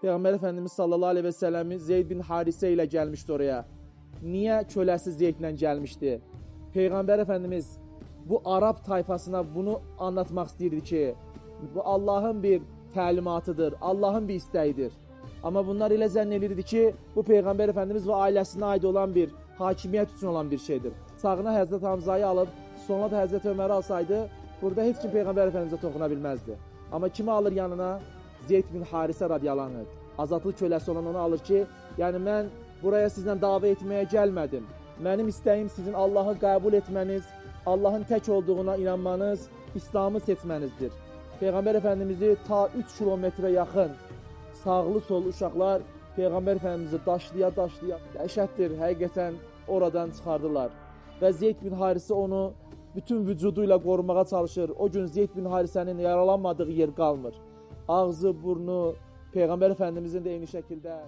Peyğəmbər Efendimiz sallallahu aleyhi ve sellem'i Zeyd bin Harisə ilə gəlmişdi oraya. Niyə köləsi Zeydlə gəlmişdi? Peyğəmbər Efendimiz bu Arab tayfasına bunu anlatmaq istəyirdi ki, bu Allahın bir təlimatıdır, Allahın bir istəyidir. Amma bunlar elə zənn edirdi ki, bu Peyğəmbər Efendimiz və ailəsinə aid olan bir hakimiyyət üçün olan bir şeydir. Sağına Həzrət Hamzayı alıb, sonra da Həzrət Öməri alsaydı, burada heç kim Peyğəmbər Efendimizə toxuna bilməzdi. Amma kimi alır yanına? Zeyd bin Harisə radiyallahu anh. Azadlıq köləsi olan onu alır ki, yəni mən buraya sizlə dava etməyə gəlmədim. Mənim istəyim sizin Allahı qəbul etməniz, Allahın tək olduğuna inanmanız, İslamı seçmənizdir. Peyğəmbər Efendimizi ta 3 kilometrə yaxın sağlı sollu uşaqlar Peyğəmbər Efendimizi daşlaya dəhşətdir, həqiqətən oradan çıxardılar. Və Zeyd bin Harisə onu bütün vücuduyla qorumağa çalışır. O gün Zeyd bin Harisənin yaralanmadığı yer qalmır. Ağzı, burnu, Peyğəmbər Efendimizin də eyni şəkildə